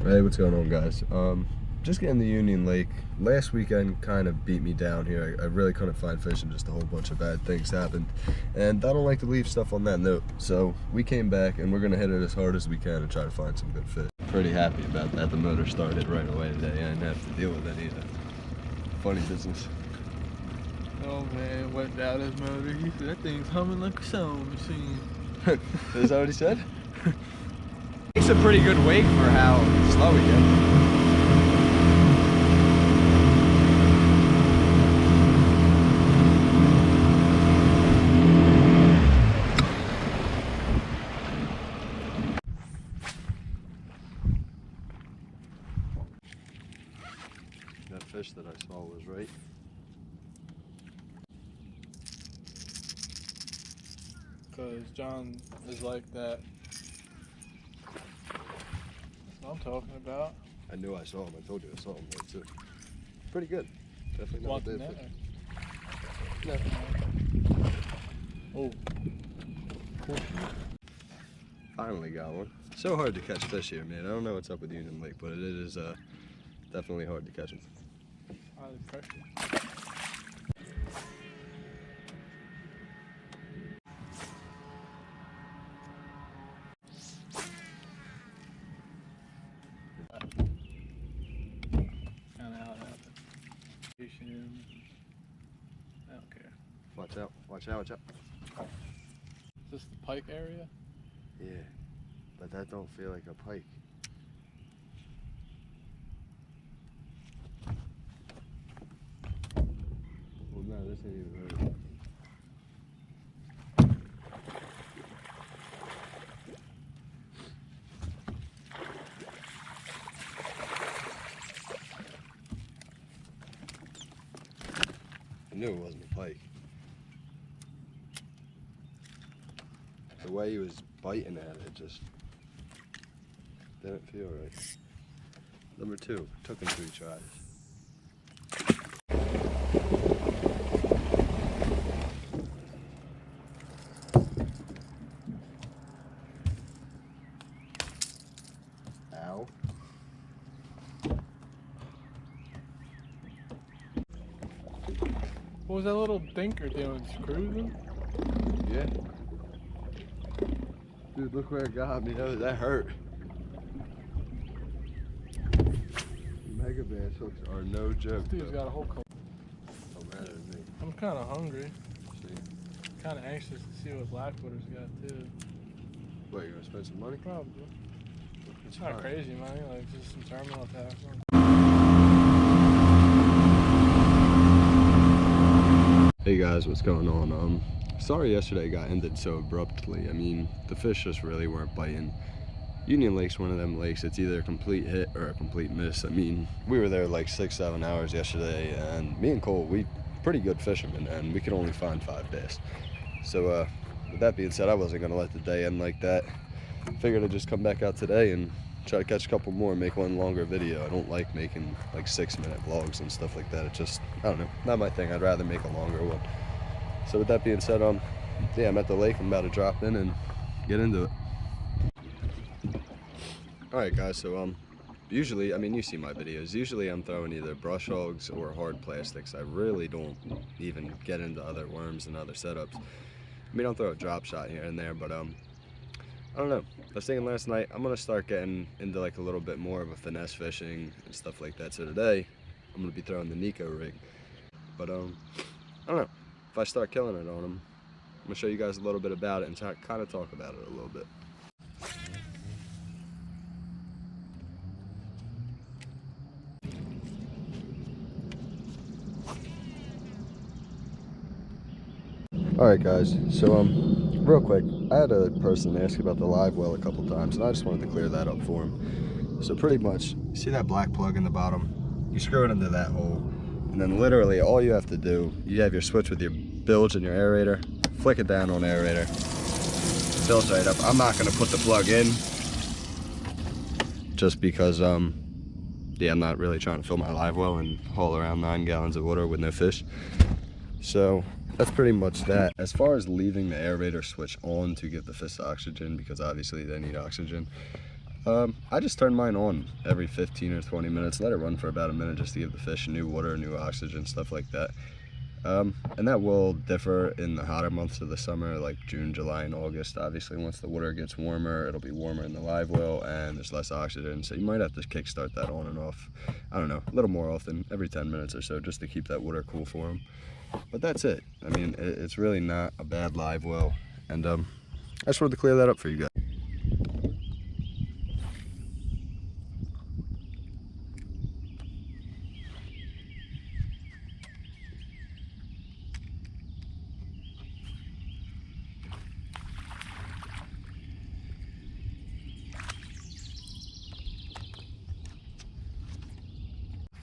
Hey, what's going on, guys? Just getting the Union Lake. Last weekend kind of beat me down here. I really couldn't find fish and just a whole bunch of bad things happened. And I don't like to leave stuff on that note. So we came back and we're gonna hit it as hard as we can and try to find some good fish. Pretty happy about that. The motor started right away today. I didn't have to deal with any funny business. Oh man, went down his motor. He said that thing's humming like a sewing machine. Is that what he said? It's a pretty good wake for how slow he gets. That fish that I saw was right. Cause John is like that. That's what I'm talking about. I knew I saw him. I told you I saw him there too. Pretty good. Definitely not a bad fish. Definitely. Oh. Finally got one. So hard to catch fish here, man. I don't know what's up with Union Lake, but it is definitely hard to catch them. Highly pressured. Kind of how it happened. I don't care. Watch out, watch out, watch out. Is this the pike area? Yeah, but that don't feel like a pike. Well, no, this ain't even hurt. I knew it wasn't a pike. The way he was biting at it just didn't feel right. Number two, took him 3 tries. Ow. What was that little dinker doing? Cruising? Yeah. Dude, look where it got me. That hurt. Mega bass hooks are no joke. This dude's got a whole coat. Don't matter to me. I'm kind of hungry. See? Kind of anxious to see what Blackwater's got too. What, you gonna spend some money? Probably. It's It's not fine. crazy money, like just some terminal tax. Hey guys, what's going on? Sorry yesterday got ended so abruptly. I mean, the fish just really weren't biting. Union Lake's one of them lakes, it's either a complete hit or a complete miss. I mean, we were there like 6-7 hours yesterday, and me and Cole, we pretty good fishermen, and we could only find 5 bass. So with that being said, I wasn't gonna let the day end like that. Figured I'd just come back out today and try to catch a couple more, make one longer video. I don't like making like 6-minute vlogs and stuff like that. It just, I don't know, not my thing. I'd rather make a longer one. So with that being said, yeah, I'm at the lake. I'm about to drop in and get into it. All right, guys. So usually, I mean, you see my videos. Usually, I'm throwing either brush hogs or hard plastics. I really don't even get into other worms and other setups. I mean, I'll throw a drop shot here and there, but I don't know. I was thinking last night I'm gonna start getting into like a little bit more of a finesse fishing and stuff like that. So today, I'm gonna be throwing the Neko rig. But I don't know. If I start killing it on them, I'm gonna show you guys a little bit about it and kind of talk about it a little bit. Alright guys, so real quick, I had a person ask about the live well a couple times, and I just wanted to clear that up for him. So pretty much, you see that black plug in the bottom? You screw it into that hole, and then literally all you have to do, you have your switch with your bilge and your aerator, flick it down on aerator, fills right up. I'm not gonna put the plug in, just because yeah, I'm not really trying to fill my live well and haul around 9 gallons of water with no fish. So that's pretty much that. As far as leaving the aerator switch on to give the fish oxygen, because obviously they need oxygen, I just turn mine on every 15 or 20 minutes, let it run for about a minute just to give the fish new water, new oxygen, stuff like that. And that will differ in the hotter months of the summer, like June, July, and August. Obviously, once the water gets warmer, it'll be warmer in the live well, and there's less oxygen, so you might have to kickstart that on and off, I don't know, a little more often, every 10 minutes or so, just to keep that water cool for them. But that's it. I mean, it's really not a bad live well, and I just wanted to clear that up for you guys.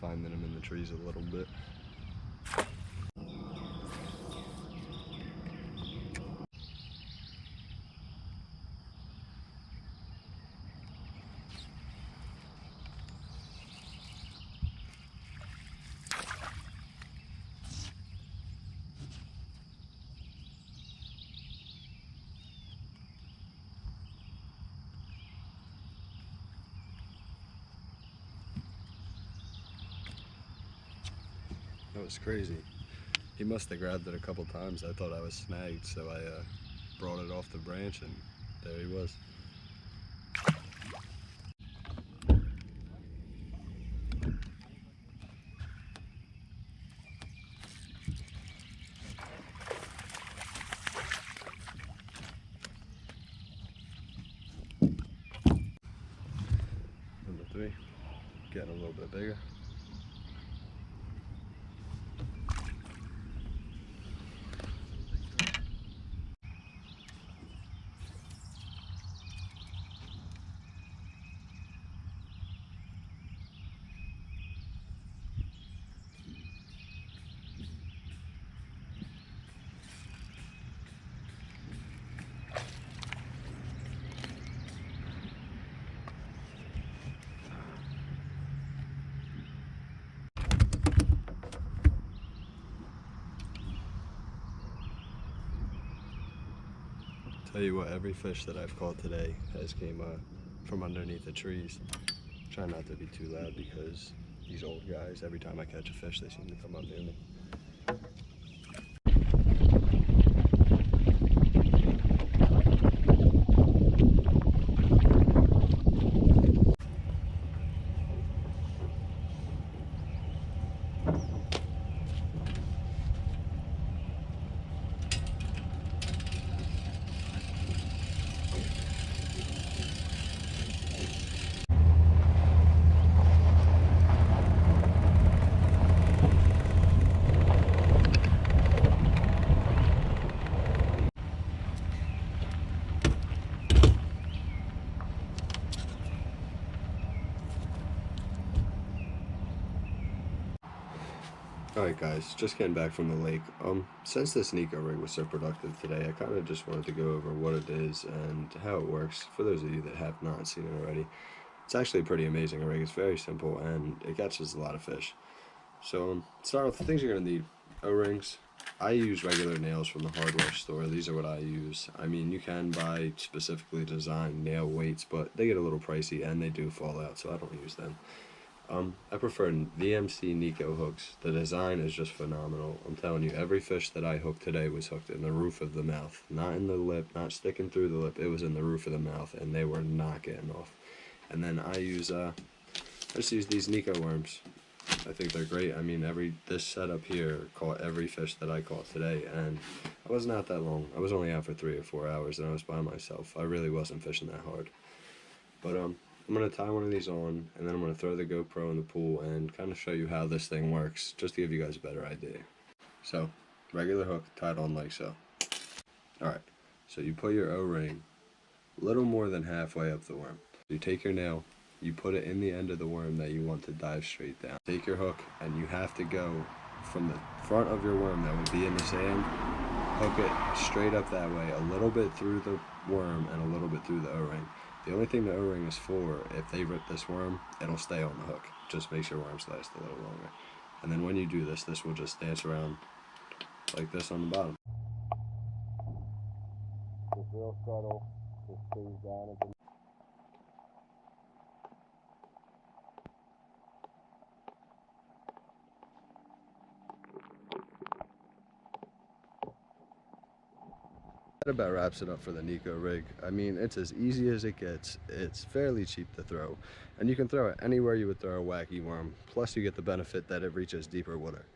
Finding them in the trees a little bit. That was crazy. He must have grabbed it a couple times. I thought I was snagged, so I brought it off the branch, and there he was. Number 3, getting a little bit bigger. Tell you what, every fish that I've caught today has came from underneath the trees. Try not to be too loud because these old guys, every time I catch a fish, they seem to come up near me. Alright guys, just getting back from the lake. Since this Neko rig was so productive today, I kind of just wanted to go over what it is and how it works, for those of you that have not seen it already. It's actually a pretty amazing rig. It's very simple and it catches a lot of fish. So, start with the things you're going to need. O-rings. I use regular nails from the hardware store. These are what I use. I mean, you can buy specifically designed nail weights, but they get a little pricey and they do fall out, so I don't use them. I prefer VMC Neko hooks. The design is just phenomenal. I'm telling you, every fish that I hooked today was hooked in the roof of the mouth. Not in the lip, not sticking through the lip. It was in the roof of the mouth, and they were not getting off. And then I just use these Neko worms. I think they're great. I mean, this setup here caught every fish that I caught today, and I wasn't out that long. I was only out for 3 or 4 hours, and I was by myself. I really wasn't fishing that hard. But I'm going to tie one of these on, and then I'm going to throw the GoPro in the pool and kind of show you how this thing works, just to give you guys a better idea. So, regular hook tied on like so. Alright, so you put your O-ring a little more than halfway up the worm. You take your nail, you put it in the end of the worm that you want to dive straight down. Take your hook, and you have to go from the front of your worm that would be in the sand, hook it straight up that way, a little bit through the worm and a little bit through the O-ring. The only thing the O-ring is for, if they rip this worm, it'll stay on the hook. Just makes your worms last a little longer. And then when you do this, this will just dance around like this on the bottom. It's real subtle, just stays down at the That about wraps it up for the Neko rig. I mean, it's as easy as it gets. It's fairly cheap to throw, and you can throw it anywhere you would throw a wacky worm. Plus, you get the benefit that it reaches deeper water.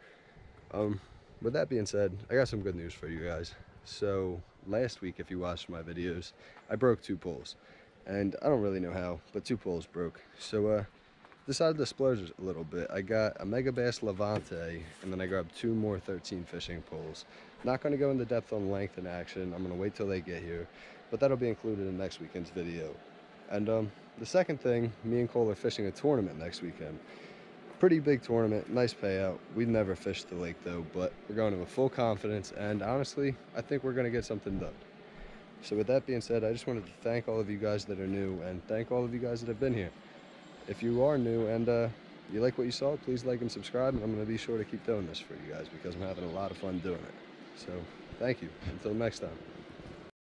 With that being said, I got some good news for you guys. So last week, if you watched my videos, I broke 2 poles, and I don't really know how, but 2 poles broke. So decided to splurge a little bit. I got a Mega Bass Levante, and then I grabbed 2 more 13 fishing poles. Not going to go into depth on length and action. I'm going to wait till they get here, but that'll be included in next weekend's video. And the second thing, me and Cole are fishing a tournament next weekend. Pretty big tournament, nice payout. We've never fished the lake though, but we're going in with full confidence, and honestly, I think we're going to get something done. So with that being said, I just wanted to thank all of you guys that are new, and thank all of you guys that have been here. If you are new and you like what you saw, please like and subscribe, and I'm going to be sure to keep doing this for you guys because I'm having a lot of fun doing it. So thank you. Until next time.